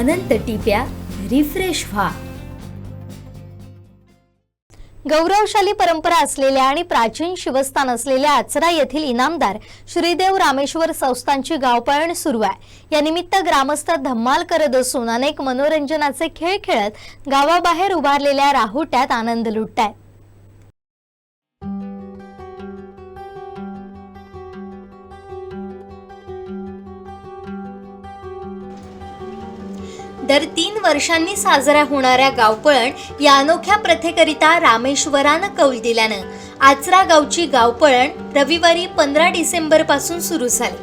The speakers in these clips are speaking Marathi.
अनंत टिप्या रिफ्रेश व्हा। गौरवशाली परंपरा असलेल्या आणि प्राचीन शिवस्थान असलेल्या आचरा येथील इनामदार श्रीदेव रामेश्वर संस्थांची गावपळण सुरू आहे। या निमित्त ग्रामस्थ धम्माल करत असून अनेक मनोरंजनाचे खेळ खेळत गावाबाहेर उभारलेल्या राहुट्यात आनंद लुटतायत। दर 3 वर्षांनी साजरा होणाऱ्या गावपळण या अनोख्या प्रथेकरिता रामेश्वरानं कौल दिल्यानं आचरा गावची गावपळण रविवारी 15 डिसेंबर पासून सुरू झाली।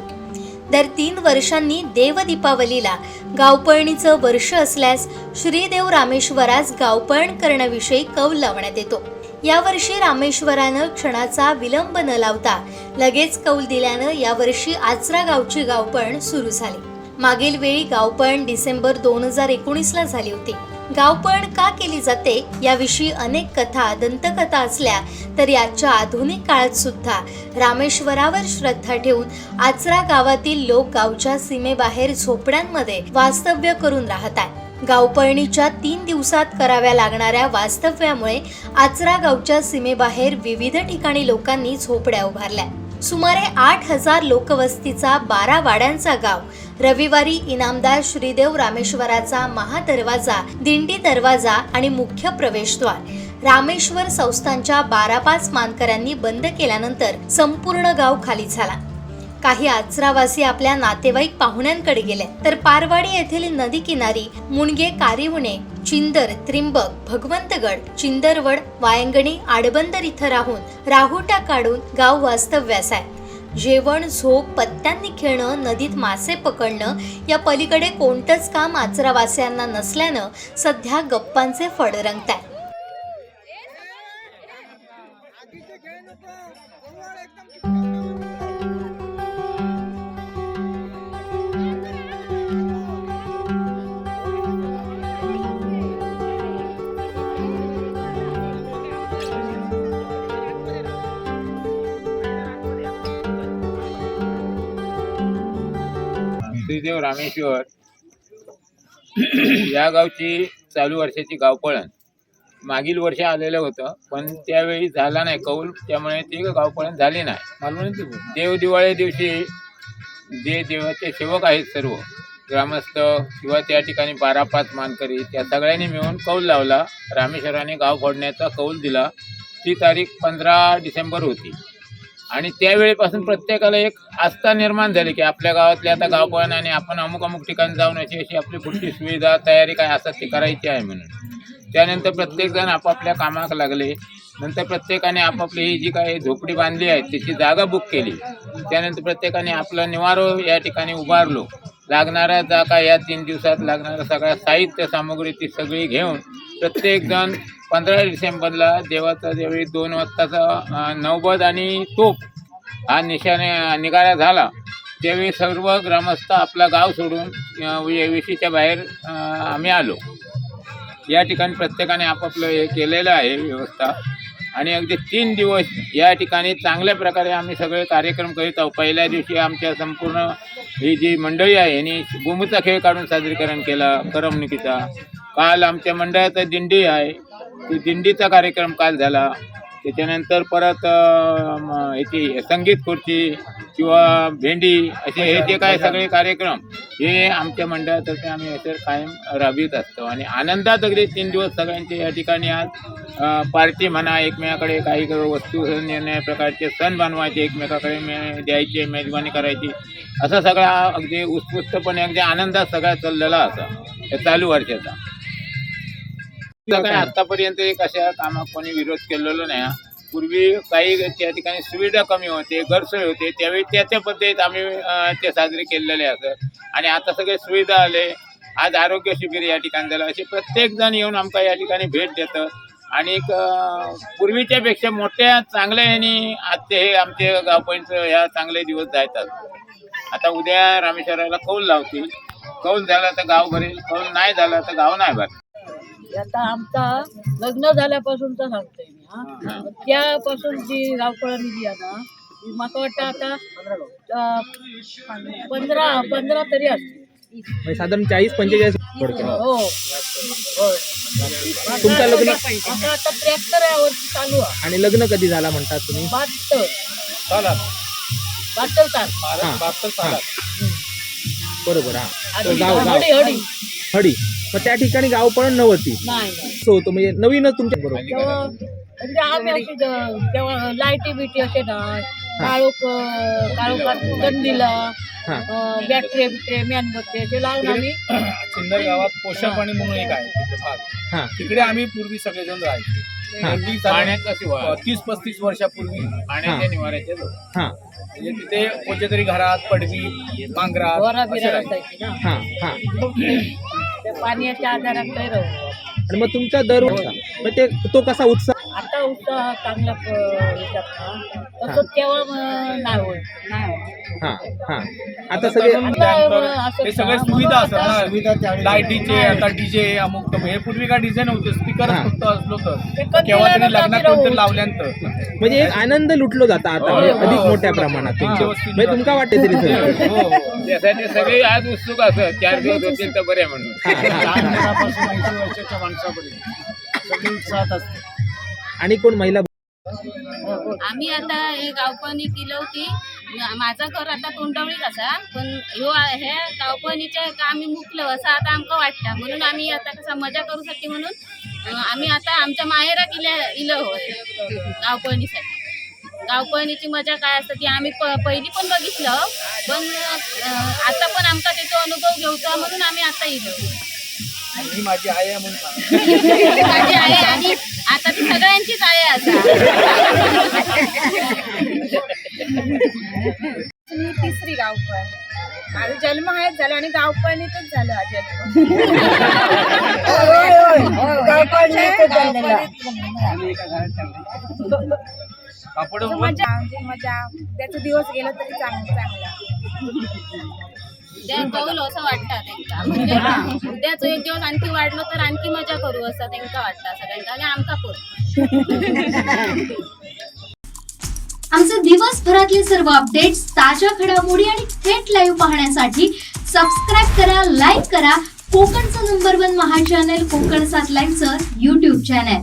दर 3 वर्षांनी देव दीपावलीला गावपळणीचं वर्ष असल्यास श्रीदेव रामेश्वरास गावपळण करण्याविषयी कौल लावण्यात येतो। यावर्षी रामेश्वरानं क्षणाचा विलंब न लावता लगेच कौल दिल्यानं यावर्षी आचरा गावची गावपळण सुरू झाली। मागील वेळी गावपळण डिसेंबर 2019ला झाली होती। गावपळण का केली जाते याविषयी अनेक कथा दंतकथा असल्या तर याच्या आधुनिक काळात सुद्धा रामेश्वरावर श्रद्धा ठेवून आचरा गावातील लोक गावच्या सीमेबाहेर झोपड्यांमध्ये वास्तव्य करून राहतात। गावपळणीच्या 3 दिवसात कराव्या लागणाऱ्या वास्तव्यामुळे आचरा गावच्या सीमेबाहेर विविध ठिकाणी लोकांनी झोपड्या उभारल्या। सुमारे 8000 लोकवस्तीचा 12 वाड्यांचा गाव रविवारी इनामदार श्रीदेव रामेश्वराचा महादरवाजा, दिंडी दरवाजा आणि मुख्य प्रवेशद्वार रामेश्वर संस्थांच्या 12-5 मानकऱ्यांनी बंद केल्यानंतर संपूर्ण गाव खाली झाला। काही आचरावासी आपल्या नातेवाईक पाहुण्यांकडे गेले तर पारवाडी येथील नदी किनारी मुणगे, कारिवणे, चिंदर, त्रिंबक, भगवंतगड, चिंदरवड, वायंगणी, आडबंदर इथं राहून राहुट्या काढून गाव वास्तव्यास आहे। जेवण, झोप, पत्त्यांनी खेळणं, नदीत मासे पकडणं या पलीकडे कोणतंच काम आचरावासियांना नसल्यानं सध्या गप्पांचे फड रंगतायत। श्रीदेव रामेश्वर या गावची चालू वर्षाची गावपळण मागील वर्षी आलेलं होतं, पण त्यावेळी झाला नाही कौल, त्यामुळे ती गावपळण झाली नाही। देव दिवाळी दिवशी जे देवाचे सेवक आहेत सर्व ग्रामस्थ किंवा त्या ठिकाणी 12-5 मानकरी त्या सगळ्यांनी मिळून कौल लावला। रामेश्वराने गाव फोडण्याचा कौल दिला। ती तारीख 15 डिसेंबर होती आणि त्यावेळेपासून प्रत्येकाला एक आस्था निर्माण झाली की आपल्या गावातले आता गावपळण आणि आपण अमुक ठिकाणी जाऊन अशी आपली पुढची सुविधा तयारी काय असतात ती करायची आहे म्हणून। त्यानंतर प्रत्येकजण आपापल्या कामाक लागले। नंतर प्रत्येकाने आपापली ही जी काही झोपडी बांधली आहे त्याची जागा बुक केली। त्यानंतर प्रत्येकाने आपलं निवारो या ठिकाणी उभारलो। लागणारा जा काय या 3 दिवसात लागणारा सगळा साहित्य सामग्री ती सगळी घेऊन प्रत्येकजण 15 डिसेंबरला देवाचा ज्यावेळी 2 वाजताचा नौबत आणि तोप हा निघाला झाला त्यावेळी सर्व ग्रामस्थ आपला गाव सोडून वेशीच्या बाहेर आम्ही आलो। या ठिकाणी प्रत्येकाने आपापलं हे केलेलं आहे व्यवस्था आणि अगदी 3 दिवस या ठिकाणी चांगल्या प्रकारे आम्ही सगळे कार्यक्रम करीत आहोत। पहिल्या दिवशी आमच्या संपूर्ण ही जी मंडळी आहे यांनी गोमूचा खेळ काढून सादरीकरण केला करमणुकीचा। काल आमच्या मंडळाचा दिंडी आहे ती दिंडीचा कार्यक्रम काल झाला। त्याच्यानंतर परत याची संगीत खुर्ची किंवा भेंडी असे हे जे काय सगळे कार्यक्रम हे आमच्या मंडळातर्फे आम्ही असे कायम राबवित असतो आणि आनंदात अगदी 3 दिवस सगळ्यांचे या ठिकाणी आज पार्टी म्हणा, एकमेकाकडे काही वस्तू निर्णय प्रकारचे सण बनवायचे, एकमेकाकडे द्यायचे, मेजबानी करायची, असा सगळा अगदी उत्स्फूर्तपणे अगदी आनंदात सगळा चाललेला असा या चालू वर्षाचा। काय आतापर्यंत एक अशा कामात कोणी विरोध केलेला नाही। पूर्वी काही त्या ठिकाणी सुविधा कमी होते, गैरसोय होते, त्यावेळी त्या पद्धतीत आम्ही ते साजरे केलेले असत आणि आता सगळे सुविधा आले। आज आरोग्य शिबिर या ठिकाणी झालं, असे प्रत्येक जण येऊन आमका या ठिकाणी भेट देतं आणि पूर्वीच्या पेक्षा मोठ्या चांगल्या ह्यानी आजचे हे आमचे गावपळणीचं ह्या चांगले दिवस जातात। आता उद्या रामेश्वराला कौल लावतील, कौल झाला तर गाव भरेल, कौल नाही झाला तर गाव नाही भरेल। आता आमचा लग्न झाल्यापासूनच सांगतोय मी त्यापासून जी गावपळण जी आहे ना मला वाटतं आता 15 तरी असते। म्हणजे साधारण 40-45 थोडक्यात. हो तुमचं लग्न आता 73 या वर्षी चालू आहे. आणि लग्न कधी झाला म्हणतात तुम्ही? 72 हा. साल. बरोबर. हा आणि तो गाव हडी हडी. मग त्या ठिकाणी गाव पण नव्हती नाही सो होतो म्हणजे नवीनच तुमच्या बरोबर. तेव्हा म्हणजे आम्ही अशी तेव्हा लाईटी बिटी असे ना काळोखात कंदीला हा. बॅटरे बिटरे मेणबत्ती असे लावून आम्ही सिन्नर गावात पोषापाणी म्हणून एक आहे तिथे भाग. हा. तिकडे आम्ही पूर्वी सगळेजण राहायचे. हा. अगदी पाण्याचा शिवार 30-35 वर्षापूर्वी. पाण्याच्या निवाऱ्याच्या जवळ. हा म्हणजे तिथे कोणत्या तरी घरात पडवी मांगरात बोरा असे बिरा राहायचे. असायची ना हा हा. त्या पाण्याच्या आधारात काही राहू. आणि मग तुमचा दर मग ते तो कसा उत्साह? आता उत्साह चांगला तसं तेव्हा नाही होत. हा हा. आता सगळे हे सगळे सुविधा असतात ना, लाईटीचे आता डीजे अमुक तमुक. हे पूर्वी काय डीजे नव्हते, स्पीकर हा. फक्त असलो तर कधी केव्हा तरी लावलं लग्नात तर कोणतरी लावल्यानंतर. म्हणजे एक आनंद लुटलो जाता आता म्हणजे अधिक मोठ्या प्रमाणात तुमच्या. म्हणजे तुमका वाटते तरी सगळं. हो हो. त्यासाठी सगळे आज उत्सुक असत 4 दिवस होतील तर बरे म्हणून. लहान मुलापासून 80 वर्षाच्या माणसापर्यंत सगळे उत्साहात असते. आणि कोण महिला? आम्ही आता हे गावपणी केलं होती. माझं घर आता तोंडवळीत असा, पण हे गावपणीचे आम्ही मुकलो असं आता आमका वाटतं. म्हणून आम्ही आता कसा मजा करूसाठी म्हणून आम्ही आता आमच्या माहेरा इलं होय गावपणीसाठी. गावपणीची मजा काय असतं ती आम्ही पहिली पण बघितलं, पण आता पण आमका त्याचा अनुभव घेऊचा म्हणून आम्ही आता इलो. ही माझी आई आहे म्हणून सांग. माझी आई आणि आता ती सगळ्यांचीच आहे आता. मी 3री गावपण. माझा जन्म आहेच झाला आणि गावपणीतच झाला हा जन्म. कापड मजा म्हणजे मजा त्याचा दिवस गेला तरी चांगला. उद्या कौल असं वाटतं त्यांना. म्हणजे उद्याच एक दिवस आणखी वाढलो तर आणखी मजा करू असं त्यांना वाटतं सगळ्यांना आणि आमका पण. आमचे दिवसभरातले सर्व अपडेट्स, ताज्या घडामोडी आणि थेट लाईव्ह पाहण्यासाठी सबस्क्राईब करा, लाईक करा कोकणचं नंबर 1 महा चॅनल कोकण 7 लाईव्हचं YouTube चॅनल.